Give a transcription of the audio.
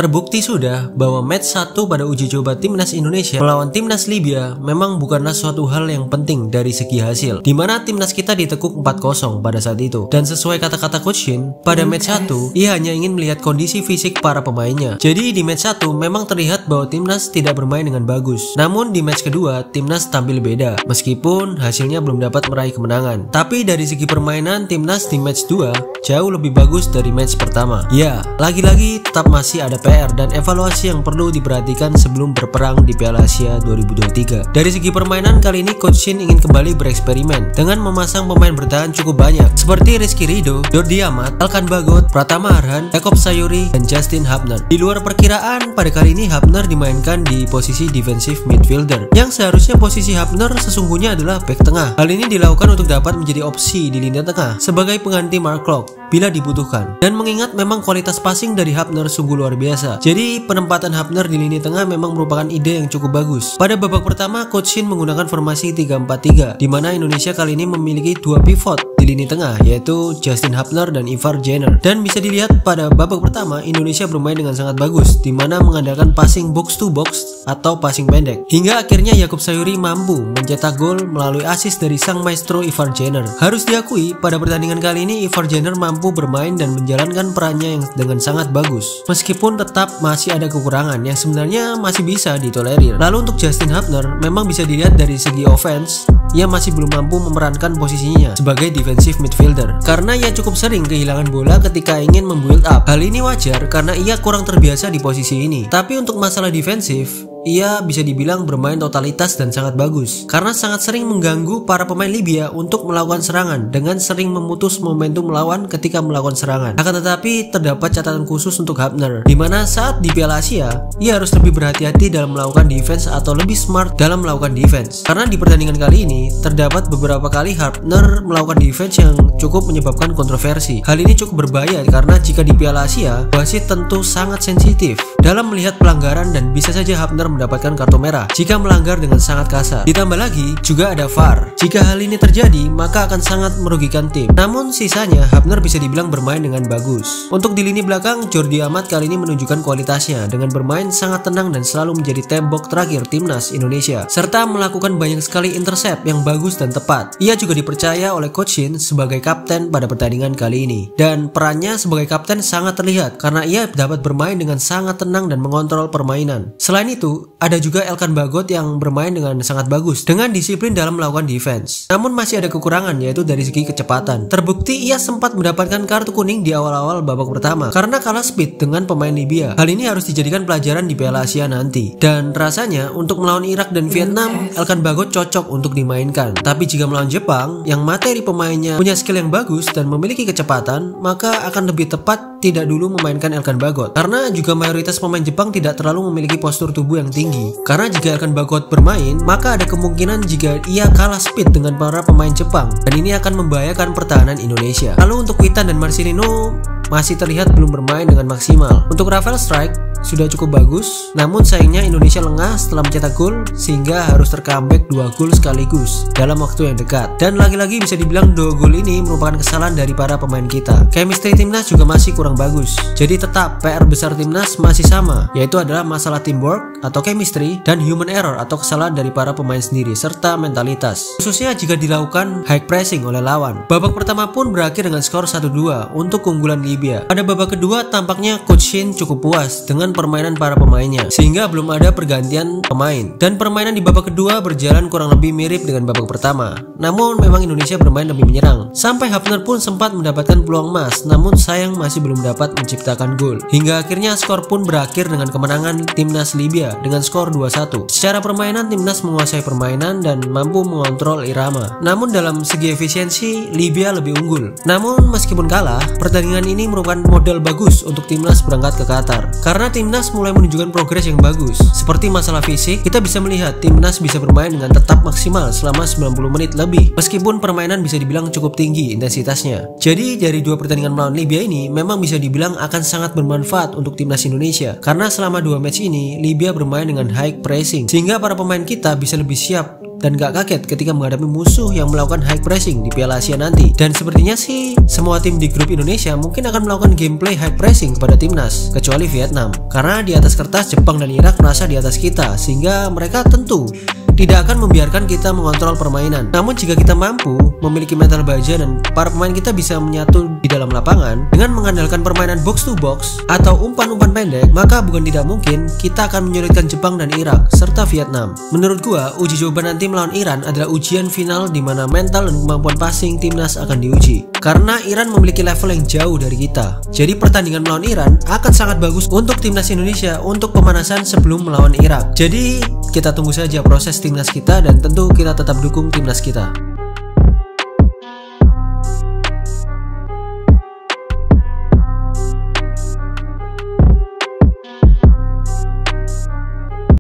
Terbukti sudah bahwa match 1 pada uji coba timnas Indonesia melawan timnas Libya memang bukanlah suatu hal yang penting dari segi hasil, di mana timnas kita ditekuk 4-0 pada saat itu. Dan sesuai kata-kata Coach Shin, pada match 1 ia hanya ingin melihat kondisi fisik para pemainnya. Jadi di match 1 memang terlihat bahwa timnas tidak bermain dengan bagus. Namun di match kedua timnas tampil beda, meskipun hasilnya belum dapat meraih kemenangan. Tapi dari segi permainan timnas di match 2 jauh lebih bagus dari match pertama. Ya, lagi-lagi tetap masih ada PR dan evaluasi yang perlu diperhatikan sebelum berperang di Piala Asia 2023. Dari segi permainan kali ini Coach Shin ingin kembali bereksperimen dengan memasang pemain bertahan cukup banyak seperti Rizky Ridho, Jordi Amat, Elkan Bagot, Pratama Arhan, Jacob Sayuri, dan Justin Hubner. Di luar perkiraan, pada kali ini Hubner dimainkan di posisi defensive midfielder, yang seharusnya posisi Hubner sesungguhnya adalah back tengah. Hal ini dilakukan untuk dapat menjadi opsi di lini tengah sebagai pengganti Mark Klok bila dibutuhkan. Dan mengingat memang kualitas passing dari Hubner sungguh luar biasa, jadi penempatan Hubner di lini tengah memang merupakan ide yang cukup bagus. Pada babak pertama Coach Shin menggunakan formasi 3-4-3, di mana Indonesia kali ini memiliki dua pivot di lini tengah, yaitu Justin Hubner dan Ivar Jenner. Dan bisa dilihat pada babak pertama Indonesia bermain dengan sangat bagus, di mana mengandalkan passing box to box atau passing pendek, hingga akhirnya Jacob Sayuri mampu mencetak gol melalui assist dari sang maestro Ivar Jenner. Harus diakui pada pertandingan kali ini Ivar Jenner mampu bermain dan menjalankan perannya yang dengan sangat bagus, meskipun tetap masih ada kekurangan yang sebenarnya masih bisa ditolerir. Lalu untuk Justin Hubner memang bisa dilihat dari segi offense, ia masih belum mampu memerankan posisinya sebagai defensive midfielder karena ia cukup sering kehilangan bola ketika ingin membuild up. Hal ini wajar karena ia kurang terbiasa di posisi ini. Tapi untuk masalah defensif, ia bisa dibilang bermain totalitas dan sangat bagus karena sangat sering mengganggu para pemain Libya untuk melakukan serangan dengan sering memutus momentum melawan ketika melakukan serangan. Akan tetapi terdapat catatan khusus untuk Hubner, di mana saat di Piala Asia ia harus lebih berhati-hati dalam melakukan defense atau lebih smart dalam melakukan defense. Karena di pertandingan kali ini terdapat beberapa kali Hubner melakukan defense yang cukup menyebabkan kontroversi. Hal ini cukup berbahaya karena jika di Piala Asia, wasit tentu sangat sensitif dalam melihat pelanggaran dan bisa saja Hubner mendapatkan kartu merah jika melanggar dengan sangat kasar. Ditambah lagi juga ada VAR. Jika hal ini terjadi maka akan sangat merugikan tim. Namun sisanya Hubner bisa dibilang bermain dengan bagus. Untuk di lini belakang, Jordi Amat kali ini menunjukkan kualitasnya dengan bermain sangat tenang dan selalu menjadi tembok terakhir timnas Indonesia, serta melakukan banyak sekali intercept yang bagus dan tepat. Ia juga dipercaya oleh Coach Shin sebagai kapten pada pertandingan kali ini, dan perannya sebagai kapten sangat terlihat karena ia dapat bermain dengan sangat tenang dan mengontrol permainan. Selain itu, ada juga Elkan Bagot yang bermain dengan sangat bagus dengan disiplin dalam melakukan defense. Namun masih ada kekurangan, yaitu dari segi kecepatan. Terbukti ia sempat mendapatkan kartu kuning di awal-awal babak pertama karena kalah speed dengan pemain Libya. Hal ini harus dijadikan pelajaran di Piala Asia nanti. Dan rasanya untuk melawan Irak dan Vietnam, Elkan Bagot cocok untuk dimainkan. Tapi jika melawan Jepang yang materi pemainnya punya skill yang bagus dan memiliki kecepatan, maka akan lebih tepat tidak dulu memainkan Elkan Bagot. Karena juga mayoritas pemain Jepang tidak terlalu memiliki postur tubuh yang tinggi. Karena jika Elkan Bagot bermain, maka ada kemungkinan jika ia kalah speed dengan para pemain Jepang, dan ini akan membahayakan pertahanan Indonesia. Lalu untuk Witan dan Marcelino masih terlihat belum bermain dengan maksimal. Untuk Rafael Strike sudah cukup bagus, namun sayangnya Indonesia lengah setelah mencetak gol sehingga harus tercomeback 2 gol sekaligus dalam waktu yang dekat. Dan lagi-lagi bisa dibilang 2 gol ini merupakan kesalahan dari para pemain kita. Chemistry timnas juga masih kurang bagus. Jadi tetap PR besar timnas masih sama, yaitu adalah masalah teamwork atau chemistry dan human error atau kesalahan dari para pemain sendiri serta mentalitas, khususnya jika dilakukan high pressing oleh lawan. Babak pertama pun berakhir dengan skor 1-2 untuk keunggulan Libya. Pada babak kedua tampaknya Coach Shin cukup puas dengan permainan para pemainnya sehingga belum ada pergantian pemain, dan permainan di babak kedua berjalan kurang lebih mirip dengan babak pertama. Namun memang Indonesia bermain lebih menyerang sampai Hubner pun sempat mendapatkan peluang emas, namun sayang masih belum dapat menciptakan gol. Hingga akhirnya skor pun berakhir dengan kemenangan timnas Libya dengan skor 2-1. Secara permainan timnas menguasai permainan dan mampu mengontrol irama. Namun dalam segi efisiensi Libya lebih unggul. Namun meskipun kalah, pertandingan ini merupakan modal bagus untuk timnas berangkat ke Qatar. Karena timnas mulai menunjukkan progres yang bagus. Seperti masalah fisik, kita bisa melihat timnas bisa bermain dengan tetap maksimal selama 90 menit lebih. Meskipun permainan bisa dibilang cukup tinggi intensitasnya. Jadi dari 2 pertandingan melawan Libya ini memang bisa dibilang akan sangat bermanfaat untuk timnas Indonesia. Karena selama 2 match ini Libya bermain dengan high pressing sehingga para pemain kita bisa lebih siap dan gak kaget ketika menghadapi musuh yang melakukan high pressing di Piala Asia nanti. Dan sepertinya sih semua tim di grup Indonesia mungkin akan melakukan gameplay high pressing kepada timnas, kecuali Vietnam. Karena di atas kertas Jepang dan Irak merasa di atas kita, sehingga mereka tentu tidak akan membiarkan kita mengontrol permainan. Namun jika kita mampu memiliki mental baja dan para pemain kita bisa menyatu di dalam lapangan dengan mengandalkan permainan box to box atau umpan-umpan pendek, maka bukan tidak mungkin kita akan menyulitkan Jepang dan Irak serta Vietnam. Menurut gua, uji coba nanti melawan Iran adalah ujian final di mana mental dan kemampuan passing timnas akan diuji. Karena Iran memiliki level yang jauh dari kita. Jadi pertandingan melawan Iran akan sangat bagus untuk timnas Indonesia untuk pemanasan sebelum melawan Irak. Jadi kita tunggu saja proses timnas kita dan tentu kita tetap dukung timnas kita.